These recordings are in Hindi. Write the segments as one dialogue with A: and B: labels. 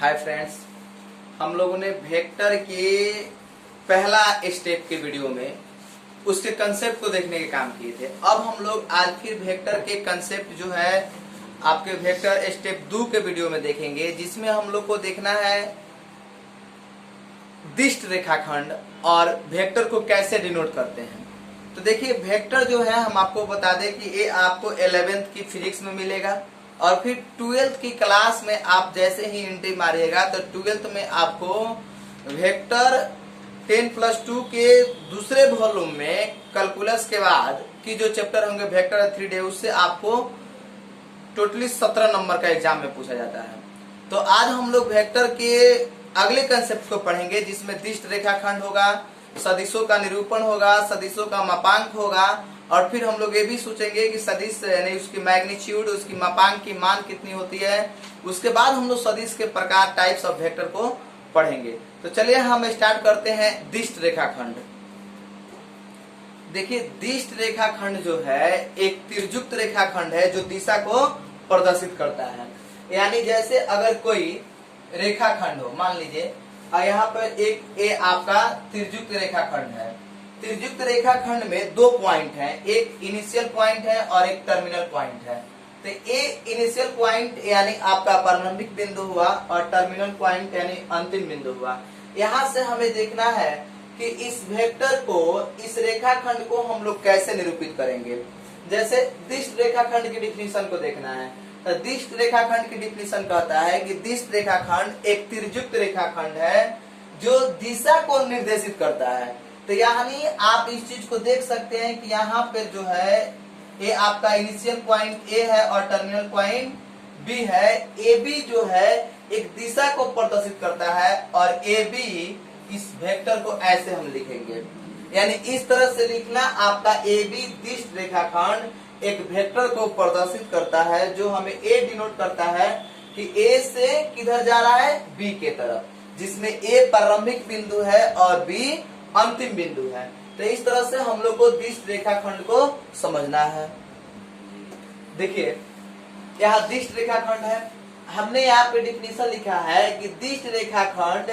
A: हाय फ्रेंड्स, हम लोगों ने वेक्टर के पहला स्टेप के वीडियो में उसके कंसेप्ट को देखने के काम किए थे। अब हम लोग आज फिर वेक्टर के कंसेप्ट जो है आपके वेक्टर स्टेप 2 के वीडियो में देखेंगे, जिसमें हम लोग को देखना है दिष्ट रेखाखंड और वेक्टर को कैसे डिनोट करते हैं। तो देखिए, वेक्टर जो है हम आपको बता दें कि ये आपको 11th की फिजिक्स में मिलेगा और फिर 12th की क्लास में आप जैसे ही एंट्री मारिएगा तो 12th में आपको वेक्टर 10+2 के दूसरे वॉल्यूम में कैलकुलस के बाद की जो चैप्टर होंगे वेक्टर 3D, उससे आपको टोटली 17 नंबर का एग्जाम में पूछा जाता है। तो आज हम लोग वेक्टर के अगले कंसेप्ट को पढ़ेंगे, जिसमें दिष्ट रेखाखंड होगा, सदिशों का निरूपण होगा, सदिशों का मापांक होगा और फिर हम लोग ये भी सोचेंगे कि सदिश यानी उसकी मैग्नीट्यूड, उसकी मापांक की मान कितनी होती है। उसके बाद हम लोग सदिश के प्रकार, टाइप्स ऑफ वेक्टर को पढ़ेंगे। तो चलिए हम स्टार्ट करते हैं दिष्ट रेखाखंड। देखिए, दिष्ट रेखाखंड जो है एक तिर्युक्त रेखाखंड है जो दिशा को प्रदर्शित करता है। यानी जैसे अगर कोई रेखाखंड हो, मान लीजिए यहाँ पर एक ए आपका तिर्युक्त रेखाखंड है। तिर्युक्त रेखाखंड में दो पॉइंट हैं, एक इनिशियल पॉइंट है और एक टर्मिनल पॉइंट है। तो ए इनिशियल पॉइंट यानी आपका प्रारंभिक बिंदु हुआ और टर्मिनल पॉइंट यानी अंतिम बिंदु हुआ। यहाँ से हमें देखना है कि इस वेक्टर को, इस रेखाखंड को हम लोग कैसे निरूपित करेंगे। जैसे दिष्ट रेखाखंड की डिफिनीशन को देखना है तो दिष्ट रेखाखंड की डिफिनीशन कहता है कि दिष्ट रेखाखंड एक तिर्युक्त रेखाखंड है जो दिशा को निर्देशित करता है। तो यानी आप इस चीज को देख सकते हैं कि यहाँ पे जो है ये आपका इनिशियल पॉइंट ए है और टर्मिनल पॉइंट बी है। ए बी जो है एक दिशा को प्रदर्शित करता है और ए बी, इस वेक्टर को ऐसे हम लिखेंगे, यानी इस तरह से लिखना। आपका ए बी दिष्ट रेखाखंड एक वेक्टर को प्रदर्शित करता है जो हमें ए डिनोट करता है कि ए से किधर जा रहा है, बी के तरफ, जिसमें ए प्रारंभिक बिंदु है और बी अंतिम बिंदु है। तो इस तरह से हम लोग को दिष्ट रेखाखंड को समझना है। देखिए, यहाँ दिष्ट रेखाखंड है, हमने यहाँ पे डिफिनीशन लिखा है कि दिष्ट रेखाखंड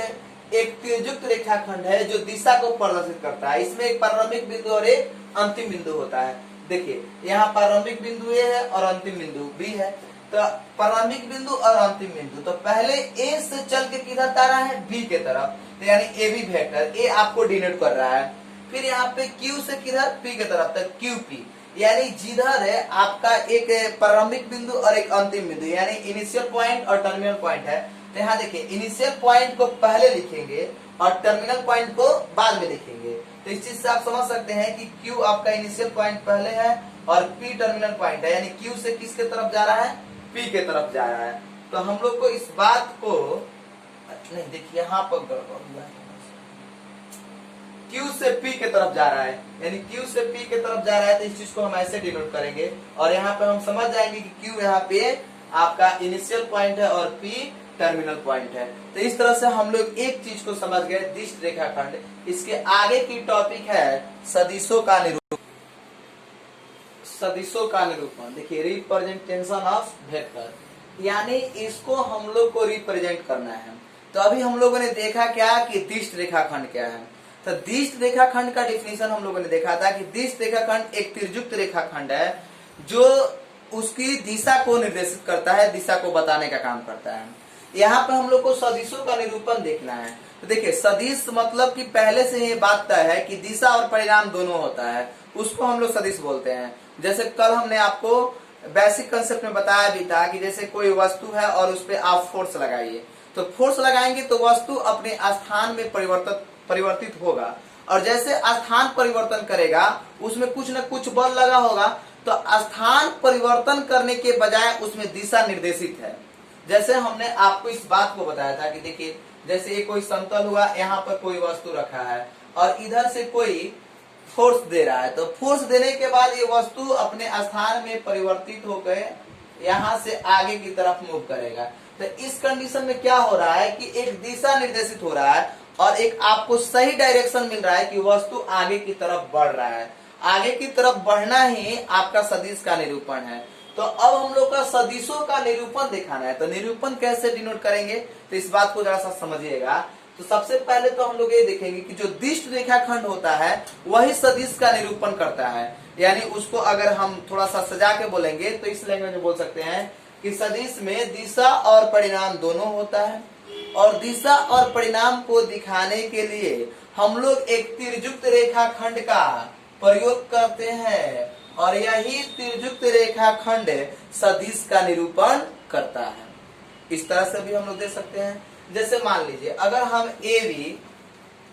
A: एक तिर्युक्त रेखाखंड है जो दिशा को प्रदर्शित करता है। इसमें एक प्रारंभिक बिंदु और एक अंतिम बिंदु होता है। देखिए, यहाँ प्रारंभिक बिंदु ए है और अंतिम बिंदु बी है। तो प्रारंभिक बिंदु और अंतिम बिंदु, तो पहले ए से चल के किधर जा रहा है, बी के तरफ, तो यानी ए बी वेक्टर ए आपको डिनोट कर रहा है। फिर यहाँ पे क्यू से किधर, पी के तरफ तक, क्यू पी, यानी जिधर है आपका एक प्रारंभिक बिंदु और एक अंतिम बिंदु, यानी इनिशियल पॉइंट और टर्मिनल पॉइंट है। तो यहाँ देखिए, इनिशियल पॉइंट को पहले लिखेंगे और टर्मिनल पॉइंट को बाद में लिखेंगे। तो इस चीज से आप समझ सकते हैं कि Q आपका इनिशियल पॉइंट पहले है और P टर्मिनल पॉइंट है, यानी Q से किसके तरफ जा रहा है, P के तरफ जा रहा है। तो हम लोग को इस बात को नहीं, देखिए यहाँ पर गड़बड़ हुआ है, Q से P के तरफ जा रहा है, यानी Q से P के तरफ जा रहा है। तो इस चीज को हम ऐसे डिनोट करेंगे और यहाँ पे हम समझ जाएंगे कि Q यहाँ पे आपका इनिशियल पॉइंट है और P टर्मिनल पॉइंट है। तो इस तरह से हम लोग एक चीज को समझ गए, दिष्ट रेखाखंड। इसके आगे की टॉपिक है सदिशों का निरूपण। सदिशों का निरूपण, देखिए, रिप्रेजेंटेशन ऑफ वेक्टर, यानी इसको हम लोग को रिप्रेजेंट करना है। तो अभी हम लोगों ने देखा क्या कि दिष्ट रेखाखंड क्या है। तो दिष्ट रेखाखंड का डिफिनीशन हम लोगों ने देखा था कि दिष्ट रेखाखंड एक तिर्युक्त रेखाखंड है जो उसकी दिशा को निर्देशित करता है, दिशा को बताने का काम करता है। यहाँ पे हम लोग को सदिशों का निरूपण देखना है। तो देखिए, सदिश मतलब कि पहले से ये बात तय है कि दिशा और परिणाम दोनों होता है, उसको हम लोग सदिश बोलते हैं। जैसे कल हमने आपको बेसिक कंसेप्ट में बताया भी था कि जैसे कोई वस्तु है और उस पर आप फोर्स लगाइए, तो फोर्स लगाएंगे तो वस्तु अपने स्थान में परिवर्तित होगा और जैसे स्थान परिवर्तन करेगा उसमें कुछ न कुछ बल लगा होगा। तो स्थान परिवर्तन करने के बजाय उसमें दिशा निर्देशित है। जैसे हमने आपको इस बात को बताया था कि देखिए, जैसे ये कोई समतल हुआ, यहाँ पर कोई वस्तु रखा है और इधर से कोई फोर्स दे रहा है, तो फोर्स देने के बाद ये वस्तु अपने स्थान में परिवर्तित होकर यहाँ से आगे की तरफ मूव करेगा। तो इस कंडीशन में क्या हो रहा है कि एक दिशा निर्देशित हो रहा है और एक आपको सही डायरेक्शन मिल रहा है कि वस्तु आगे की तरफ बढ़ रहा है। आगे की तरफ बढ़ना ही आपका सदिश का निरूपण है। तो अब हम लोग का सदिशों का निरूपण दिखाना है। तो निरूपण कैसे डिनोट करेंगे, तो इस बात को जरा सा समझिएगा। तो सबसे पहले तो हम लोग ये देखेंगे कि जो दिष्ट रेखाखंड होता है वही सदिश का निरूपण करता है। यानी उसको अगर हम थोड़ा सा सजा के बोलेंगे तो इस लैंग्वेज में बोल सकते हैं कि सदिश में दिशा और परिणाम दोनों होता है, और दिशा और परिणाम को दिखाने के लिए हम लोग एक तिर्युक्त रेखाखंड का प्रयोग करते हैं, और यही तिर्युक्त रेखाखंड सदिश का निरूपण करता है। इस तरह से भी हम लोग दे सकते हैं। जैसे मान लीजिए अगर हम ए बी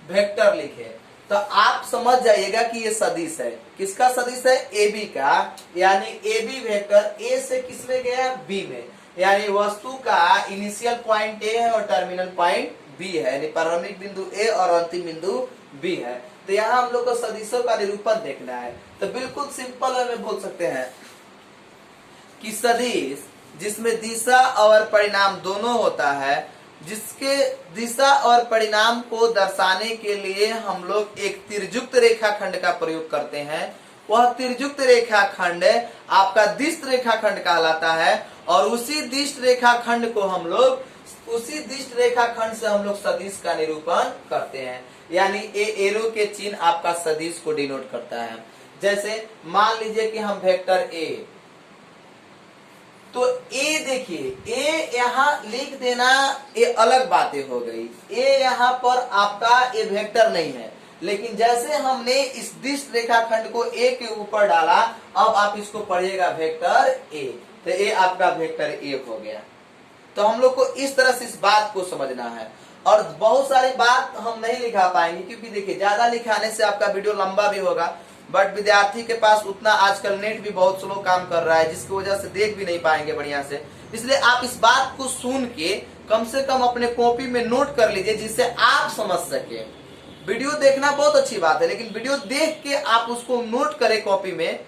A: वेक्टर लिखे तो आप समझ जाइएगा कि ये सदिश है। किसका सदिश है? ए बी का। यानी ए बी वेक्टर ए से किस में गया? बी में। यानी वस्तु का इनिशियल पॉइंट ए है और टर्मिनल पॉइंट बी है, यानी प्रारंभिक बिंदु ए और अंतिम बिंदु बी है। तो यहाँ हम लोग को सदिशों का निरूपण देखना है। तो बिल्कुल सिंपल वे में बोल सकते हैं कि सदिश जिसमें दिशा और परिणाम दोनों होता है, जिसके दिशा और परिणाम को दर्शाने के लिए हम लोग एक तिर्युक्त रेखाखंड का प्रयोग करते हैं, वह तिर्युक्त रेखाखंड आपका दिष्ट रेखाखंड कहलाता है। और उसी दिष्ट रेखाखंड को हम लोग सदिश का निरूपण करते हैं। यानी ए एरो के चिन्ह आपका सदिश को डिनोट करता है। जैसे मान लीजिए कि हम वेक्टर ए, तो ए देखिए, ए यहाँ लिख देना ये अलग बातें हो गई। ए यहाँ पर आपका ए वेक्टर नहीं है, लेकिन जैसे हमने इस दिष्ट रेखाखंड को ए के ऊपर डाला, अब आप इसको पढ़िएगा वेक्टर ए, तो ए आपका वेक्टर ए हो गया। तो हम लोग को इस तरह से इस बात को समझना है। और बहुत सारी बात हम नहीं लिखा पाएंगे, क्योंकि देखिए ज्यादा लिखाने से आपका वीडियो लंबा भी होगा, बट विद्यार्थी के पास उतना आजकल नेट भी बहुत स्लो काम कर रहा है, जिसकी वजह से देख भी नहीं पाएंगे बढ़िया से। इसलिए आप इस बात को सुन के कम से कम अपने कॉपी में नोट कर लीजिए, जिससे आप समझ सके। वीडियो देखना बहुत अच्छी बात है, लेकिन वीडियो देख के आप उसको नोट करें कॉपी में,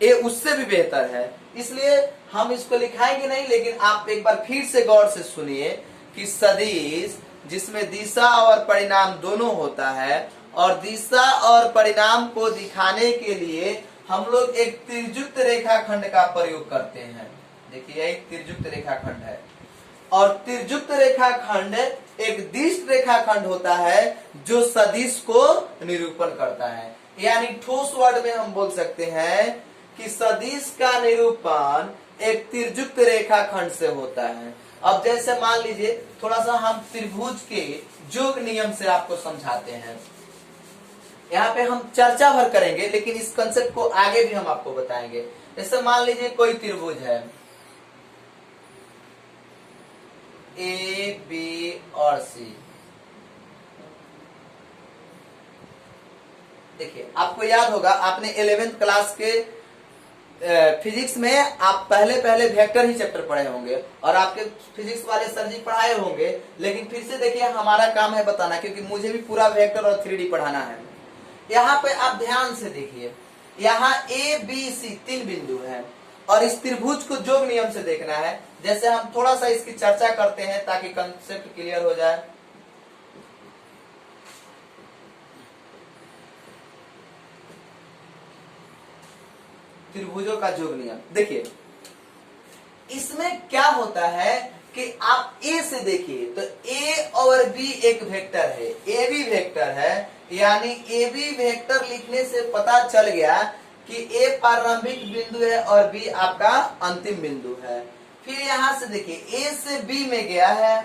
A: ये उससे भी बेहतर है। इसलिए हम इसको लिखाएंगे नहीं, लेकिन आप एक बार फिर से गौर से सुनिए कि सदिश जिसमें दिशा और परिणाम दोनों होता है, और दिशा और परिणाम को दिखाने के लिए हम लोग एक तिर्युक्त रेखाखंड का प्रयोग करते हैं। देखिए एक तिर्युक्त रेखाखंड है, और तिर्युक्त रेखाखंड एक दिष्ट रेखाखंड होता है जो सदिश को निरूपण करता है। यानी ठोस वर्ड में हम बोल सकते हैं कि सदिश का निरूपण एक तिर्युक्त रेखाखंड से होता है। अब जैसे मान लीजिए थोड़ा सा हम त्रिभुज के योग नियम से आपको समझाते हैं। यहाँ पे हम चर्चा भर करेंगे, लेकिन इस कंसेप्ट को आगे भी हम आपको बताएंगे। जैसे मान लीजिए कोई त्रिभुज है ए बी और सी। देखिए आपको याद होगा, आपने 11th क्लास के फिजिक्स में आप पहले वेक्टर ही चैप्टर पढ़े होंगे, और आपके फिजिक्स वाले सर जी पढ़ाए होंगे। लेकिन फिर से देखिए हमारा काम है बताना, क्योंकि मुझे भी पूरा वेक्टर और 3D पढ़ाना है। यहाँ पे आप ध्यान से देखिए, यहाँ ए बी सी 3 बिंदु है, और इस त्रिभुज को योग नियम से देखना है। जैसे हम थोड़ा सा इसकी चर्चा करते हैं ताकि कंसेप्ट क्लियर हो जाए। त्रिभुजों का योग नियम देखिए, इसमें क्या होता है कि आप ए से देखिए तो ए और बी एक वेक्टर है, ए बी वेक्टर है। यानी ए बी वेक्टर लिखने से पता चल गया कि ए प्रारंभिक बिंदु है और बी आपका अंतिम बिंदु है। फिर यहां से देखिए ए से बी में गया है,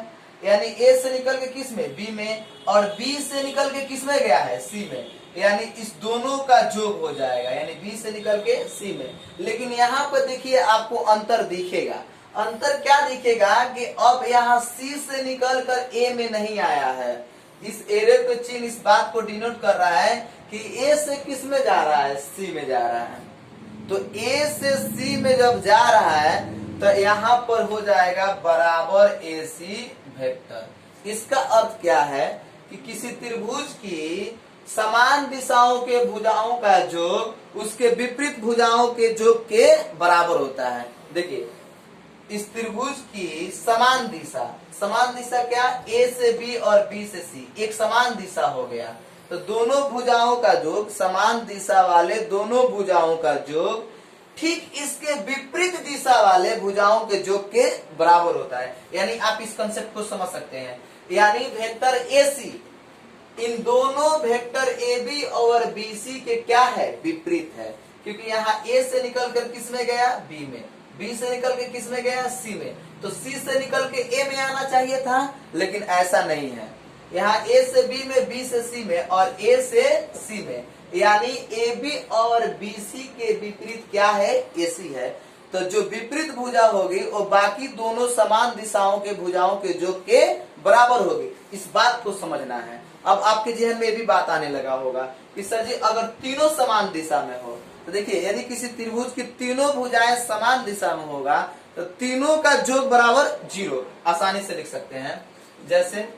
A: यानी ए से निकल के किस में? बी में, और बी से निकल के किस में गया है? सी में। यानी इस दोनों का योग हो जाएगा, यानी बी से निकल के सी में। लेकिन यहाँ पर देखिए आपको अंतर दिखेगा। अंतर क्या दिखेगा कि अब यहाँ सी से निकल कर ए में नहीं आया है। इस एरो का चिन्ह इस बात को डिनोट कर रहा है कि ए से किस में जा रहा है? सी में जा रहा है। तो ए से सी में जब जा रहा है तो यहाँ पर हो जाएगा बराबर ए सी वेक्टर। इसका अर्थ क्या है कि किसी त्रिभुज की समान दिशाओं के भुजाओं का योग उसके विपरीत भुजाओं के योग के बराबर होता है। देखिए इस त्रिभुज की समान दिशा क्या? ए से बी और बी से सी एक समान दिशा हो गया। तो दोनों भुजाओं का योग, समान दिशा वाले दोनों भुजाओं का योग ठीक इसके विपरीत दिशा वाले भुजाओं के योग के बराबर होता है। यानी आप इस कंसेप्ट को समझ सकते हैं। यानी वेक्टर AC इन दोनों वेक्टर AB और BC के क्या है, विपरीत है। क्योंकि यहाँ A से निकल कर किस में गया, B में, B से निकल के किस में गया, C में, तो C से निकल के A में आना चाहिए था, लेकिन ऐसा नहीं है। यहाँ A से B में, B से C में और A से C में, यानी AB और BC के विपरीत क्या है, AC है। तो जो विपरीत भुजा होगी वो बाकी दोनों समान दिशाओं के भुजाओं के योग के बराबर होगी। इस बात को समझना है। अब आपके जहन में भी बात आने लगा होगा कि सर जी अगर तीनों समान दिशा में हो, तो देखिए यदि किसी त्रिभुज की तीनों भुजाएं समान दिशा में होगा तो तीनों का योग बराबर 0 आसानी से लिख सकते हैं। जैसे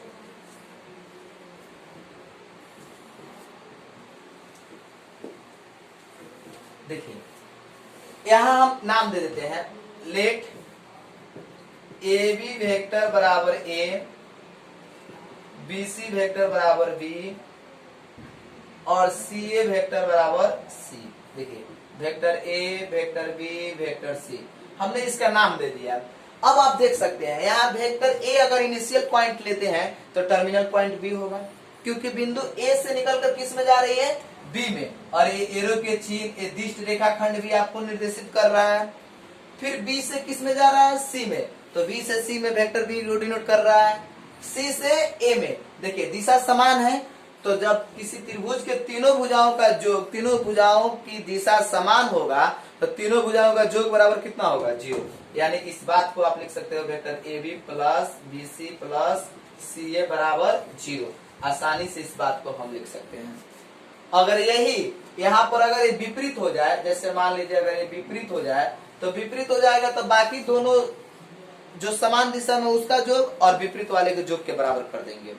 A: देखिए यहां हम नाम दे देते हैं, लेट AB वेक्टर बराबर A, BC वेक्टर बराबर B और CA वेक्टर बराबर C। देखिए vector A, vector B, vector C, हमने इसका नाम दे दिया। अब आप देख सकते हैं यहाँ वेक्टर A अगर इनिशियल पॉइंट लेते हैं तो टर्मिनल पॉइंट B होगा, क्योंकि बिंदु A से निकलकर किस में जा रही है, B में, और ये एरो के चिन्ह दिष्ट रेखाखंड भी आपको निर्देशित कर रहा है। फिर B से किस में जा रहा है, C में, तो B से C में वेक्टर B डिनोट कर रहा है। C से A में, देखिए दिशा समान है, तो जब किसी त्रिभुज के तीनों भुजाओं का योग, तीनों भुजाओं की दिशा समान होगा तो तीनों भुजाओं का योग बराबर कितना होगा, 0। यानी इस बात को आप लिख सकते हो vector AB plus BC plus CA बराबर 0। आसानी से इस बात को हम लिख सकते हैं। अगर यही यहाँ पर अगर ये विपरीत हो जाए, जैसे मान लीजिए अगर ये विपरीत हो जाए तो विपरीत हो जाएगा तो बाकी दोनों जो समान दिशा में उसका योग और विपरीत वाले के योग के बराबर कर देंगे।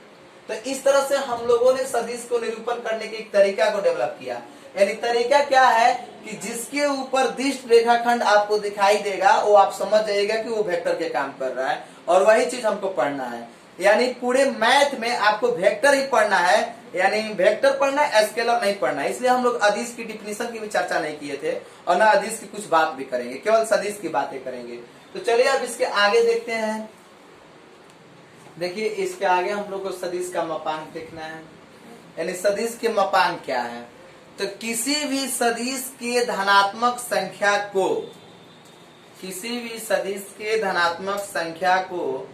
A: तो इस तरह से हम लोगों ने सदिश को निरूपण करने के एक तरीका को डेवलप किया। यानी तरीका क्या है कि जिसके ऊपर दिष्ट रेखाखंड आपको दिखाई देगा वो आप समझ जाइएगा कि वो वेक्टर के काम कर रहा है, और वही चीज हमको पढ़ना है। यानी पूरे मैथ में आपको वेक्टर ही पढ़ना है, यानी वेक्टर पढ़ना है, स्केलर नहीं पढ़ना है। इसलिए हम लोग अदिश की डिफिनेशन की भी चर्चा नहीं किए थे और ना अदिश की कुछ बात भी करेंगे, केवल सदिश की बातें करेंगे। तो चलिए अब इसके आगे देखते हैं। देखिए इसके आगे हम लोग को सदिश का मापांक देखना है। यानी सदिश के मापांक क्या है, तो किसी भी सदिश के धनात्मक संख्या को, किसी भी सदिश के धनात्मक संख्या को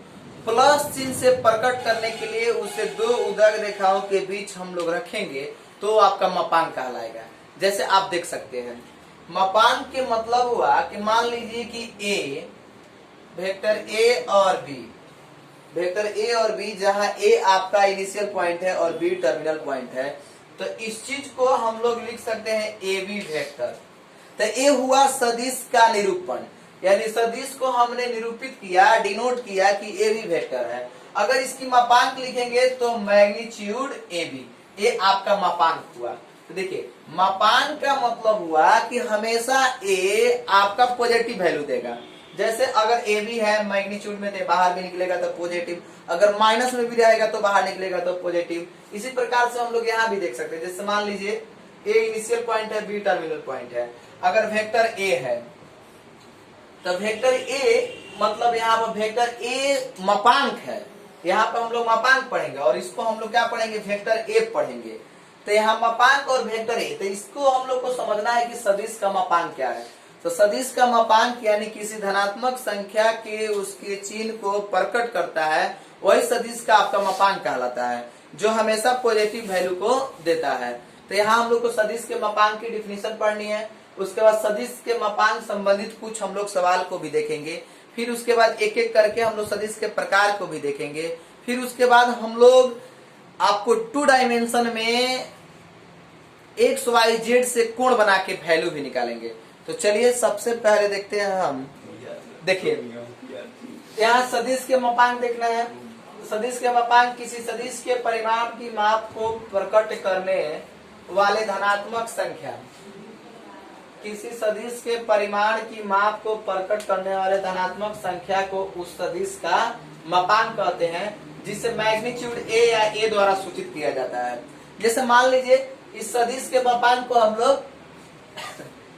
A: प्लस चिन्ह से प्रकट करने के लिए उसे दो उदग रेखाओं के बीच हम लोग रखेंगे तो आपका मापांक कहलाएगा। जैसे आप देख सकते हैं मापांक के मतलब हुआ कि मान लीजिए कि A वेक्टर A और B, वेक्टर A और B, जहां A आपका इनिशियल पॉइंट है और B टर्मिनल पॉइंट है, तो इस चीज को हम लोग लिख सकते हैं AB वेक्टर। तो ये हुआ सदिश का निरूपण, यानी सदिश को हमने निरूपित किया, डिनोट किया कि AB वेक्टर है। अगर इसकी मापांक लिखेंगे तो मैग्नीट्यूड AB, ये आपका मापांक हुआ। तो देखिए मापांक का मतलब हुआ कि हमेशा A आपका पॉजिटिव वैल्यू देगा। जैसे अगर AB है मैग्नीट्यूड में, तो बाहर भी निकलेगा तो पॉजिटिव, अगर माइनस में भी रहेगा तो बाहर निकलेगा तो पॉजिटिव। इसी प्रकार से हम लोग यहाँ भी देख सकते हैं। जैसे मान लीजिए A इनिशियल पॉइंट है, B टर्मिनल पॉइंट है। अगर वेक्टर A है तो वेक्टर A मतलब यहाँ पर वेक्टर A मापांक है, यहाँ पर हम लोग मापांक पढ़ेंगे और इसको हम लोग क्या पढ़ेंगे, वेक्टर A पढ़ेंगे। तो यहाँ मापांक और वेक्टर A, तो इसको हम लोग को समझना है कि सदिश का मापांक क्या है। तो सदिश का मापांक यानी किसी धनात्मक संख्या के उसके चिन्ह को प्रकट करता है, वही सदिश का आपका मापांक कहलाता है, जो हमेशा पॉजिटिव वैल्यू को देता है। तो यहाँ हम लोग को सदिश के मापांक की डिफिनेशन पढ़नी है। उसके बाद सदिश के मापांक संबंधित कुछ हम लोग सवाल को भी देखेंगे। फिर उसके बाद एक एक करके हम लोग सदिश के प्रकार को भी देखेंगे। फिर उसके बाद हम लोग आपको 2 डायमेंशन में XYZ से कोण बना के वैल्यू भी निकालेंगे। तो चलिए सबसे पहले देखते हैं हम। देखिए यहाँ सदिश के मापांक देखना है। सदिश के मापांक किसी सदिश के परिमाण की माप को प्रकट करने वाले धनात्मक संख्या, किसी सदिश के परिमाण की माप को प्रकट करने वाले धनात्मक संख्या को उस सदिश का मापांक कहते हैं, जिसे मैग्नीट्यूड A या A द्वारा सूचित किया जाता है। जैसे मान लीजिए इस सदिश के मापांक को हम लोग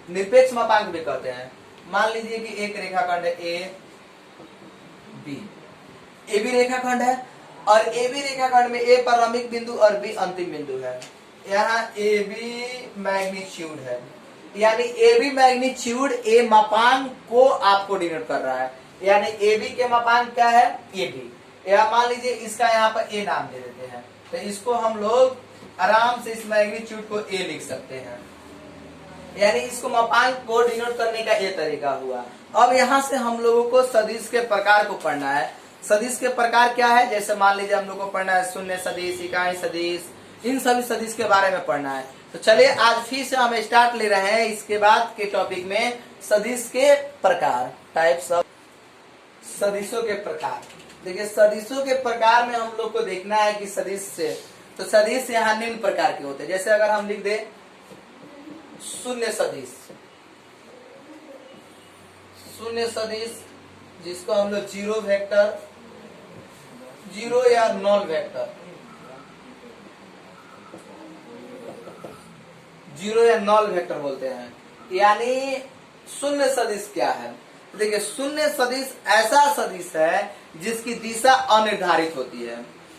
A: निरपेक्ष मापांक भी कहते हैं। मान लीजिए कि एक रेखाखंड है ए बी, ए बी रेखाखंड है और ए बी रेखाखंड में ए प्रारंभिक बिंदु और बी अंतिम बिंदु है। यहाँ ए बी मैग्नीट्यूड है, यानी ए बी मैग्नीट्यूड ए मापांक को आपको डिनोट कर रहा है। यानी ए बी के मापांक क्या है, ए बी। या मान लीजिए इसका यहाँ पर ए नाम दे देते हैं, तो इसको हम लोग आराम से इस मैग्नीट्यूड को ए लिख सकते हैं। यानी इसको मापांक को डिनोट करने का ये तरीका हुआ। अब यहाँ से हम लोगों को सदिश के प्रकार को पढ़ना है। सदिश के प्रकार क्या है, जैसे मान लीजिए हम लोग को पढ़ना है शून्य सदिश, इकाई सदिश, इन सभी सदिश के बारे में पढ़ना है। तो चलिए आज फिर से हम स्टार्ट ले रहे हैं इसके बाद के टॉपिक में सदिश के प्रकार, टाइप्स ऑफ सदिशों के प्रकार। देखिए सदिशों के प्रकार में हम लोग को देखना है कि सदिश से, तो सदिश यहाँ निम्न प्रकार के होते हैं। जैसे अगर हम लिख दे शून्य सदिश, शून्य सदिश जिसको हम लोग जीरो वेक्टर, जीरो या नॉन वेक्टर, जीरो या नॉन वेक्टर बोलते हैं। यानी शून्य सदिश क्या है, देखिए शून्य सदिश ऐसा सदिश है जिसकी दिशा अनिर्धारित होती है।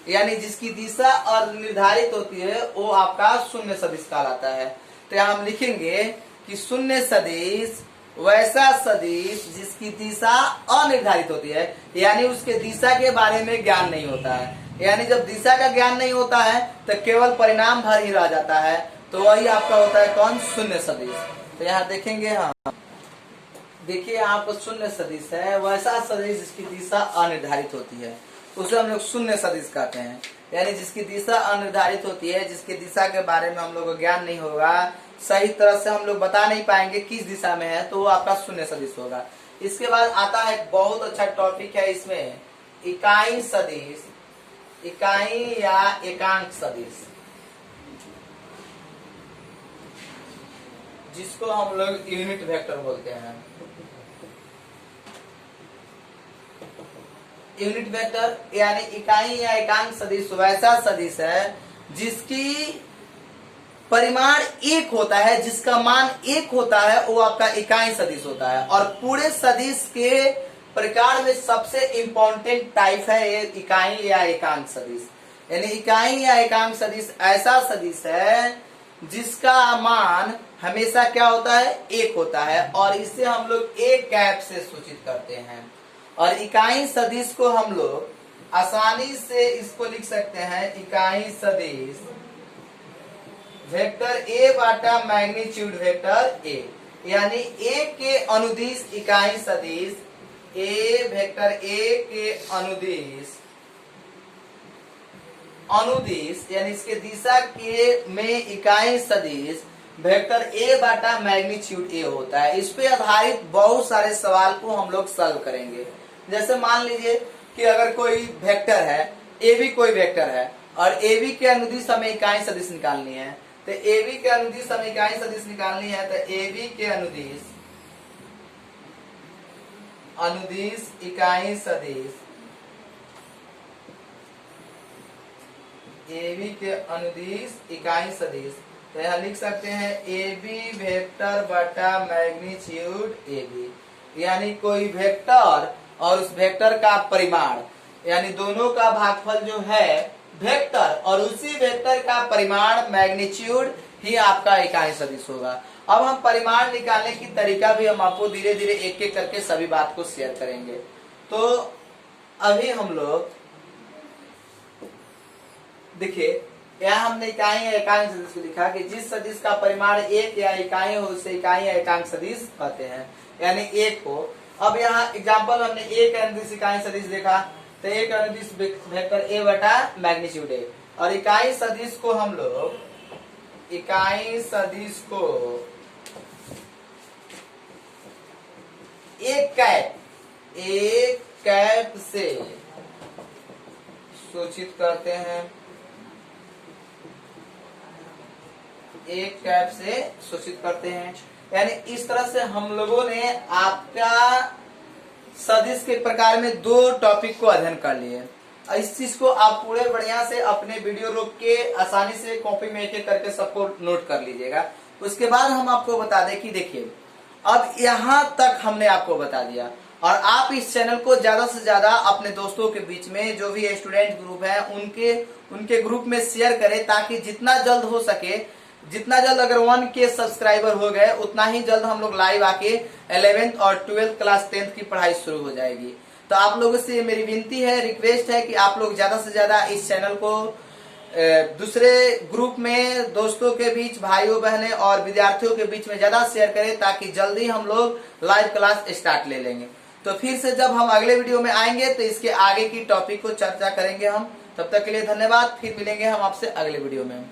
A: यानी जिसकी दिशा अनिर्धारित होती है वो आपका शून्य सदिश कहलाता है। तो यहाँ हम लिखेंगे कि शून्य सदिश वैसा सदिश जिसकी दिशा अनिर्धारित होती है, यानी उसके दिशा के बारे में ज्ञान नहीं होता है। यानी जब दिशा का ज्ञान नहीं होता है तो केवल परिणाम भर ही रह जाता है, तो वही आपका होता है कौन, शून्य सदिश। तो यहाँ देखेंगे हम, देखिए यहाँ पर शून्य सदिश है वैसा सदिश जिसकी दिशा अनिर्धारित होती है, उसे हम लोग शून्य सदिश कहते हैं। यानी जिसकी दिशा अनिर्धारित होती है, जिसकी दिशा के बारे में हम लोग को ज्ञान नहीं होगा, सही तरह से हम लोग बता नहीं पाएंगे किस दिशा में है, तो वो आपका शून्य सदिश होगा। इसके बाद आता है बहुत अच्छा टॉपिक है इसमें, इकाई सदिश, इकाई या एकांक सदिश, जिसको हम लोग यूनिट वेक्टर बोलते हैं। यूनिट वेक्टर यानी इकाई या एकांक सदिश वैसा सदिश है जिसकी परिमाण एक होता है, जिसका मान एक होता है, वो आपका इकाई सदिश होता है। और पूरे सदिश के प्रकार में सबसे इंपॉर्टेंट टाइप है ये इकाई या एकांक सदिश। यानी इकाई या एकांक सदिश ऐसा सदिश है जिसका मान हमेशा क्या होता है, एक होता है, और इसे हम लोग एक कैप से सूचित करते हैं। और इकाई सदिश को हम लोग आसानी से इसको लिख सकते हैं, इकाई सदिश vector A Bata magnitude vector A. यानी ए के अनुदिश इकाई सदिश, ए वेक्टर ए के अनुदिश, अनुदिश यानी इसके दिशा के में इकाई सदिश वेक्टर ए बाटा मैग्नीट्यूड ए होता है। इस पे आधारित बहुत सारे सवाल को हम लोग सॉल्व करेंगे। जैसे मान लीजिए कि अगर कोई वेक्टर है, ए बी कोई वेक्टर है, और ए बी के अनुदिश हमें इकाई सदिश निकालनी है, तो ए बी के अनुदिश हमें इकाई सदिश निकालनी है, तो ए बी के अनुदिश, अनुदिश इकाई सदिश, ए बी के अनुदिश इकाई सदिश, तो यहाँ लिख सकते हैं ए बी वेक्टर बटा मैग्नीट्यूड ए बी। यानी कोई वेक्टर और उस वेक्टर का परिमाण, यानी दोनों का भागफल जो है वेक्टर और उसी वेक्टर का परिमाण मैग्नीट्यूड ही आपका इकाई सदिश होगा। अब हम परिमाण निकालने की तरीका भी हम आपको धीरे धीरे एक एक करके सभी बात को शेयर करेंगे। तो अभी हम लोग देखिए यहाँ हमने इकाई या एकांक सदिश को लिखा कि जिस सदिश का परिमाण एक या इकाई हो उसे इकाई या एकांक सदिश कहते हैं, यानी एक हो। अब यहाँ एग्जांपल हमने एक अनुदिश इकाई सदिश देखा, तो एक अनुदिश वेक्टर ए बटा मैग्नीट्यूड ए, और इकाई सदिश को हम लोग, इकाई सदिश को एक कैप से सूचित करते हैं, एक कैप से सूचित करते हैं। यानी इस तरह से हम लोगों ने आपका सदिश के प्रकार में दो टॉपिक को अध्ययन कर लिए। इस चीज को आप पूरे बढ़िया से अपने वीडियो रोक के आसानी से कॉपी में एक एक करके सबको नोट कर लीजिएगा। उसके बाद हम आपको बता दें कि देखिए अब यहाँ तक हमने आपको बता दिया, और आप इस चैनल को ज्यादा से ज्यादा अपने दोस्तों के बीच में जो भी स्टूडेंट ग्रुप है उनके ग्रुप में शेयर करें, ताकि जितना जल्द हो सके, जितना जल्द अगर 1K सब्सक्राइबर हो गए उतना ही जल्द हम लोग लाइव आके 11th और 12th क्लास 10th की पढ़ाई शुरू हो जाएगी। तो आप लोगों से मेरी विनती है, रिक्वेस्ट है कि आप लोग ज्यादा से ज्यादा इस चैनल को दूसरे ग्रुप में, दोस्तों के बीच, भाइयों बहनें और विद्यार्थियों के बीच में ज्यादा शेयर करें, ताकि जल्दी हम लोग लाइव क्लास स्टार्ट ले लेंगे। तो फिर से जब हम अगले वीडियो में आएंगे तो इसके आगे की टॉपिक को चर्चा करेंगे हम। तब तक के लिए धन्यवाद, फिर मिलेंगे हम आपसे अगले वीडियो में।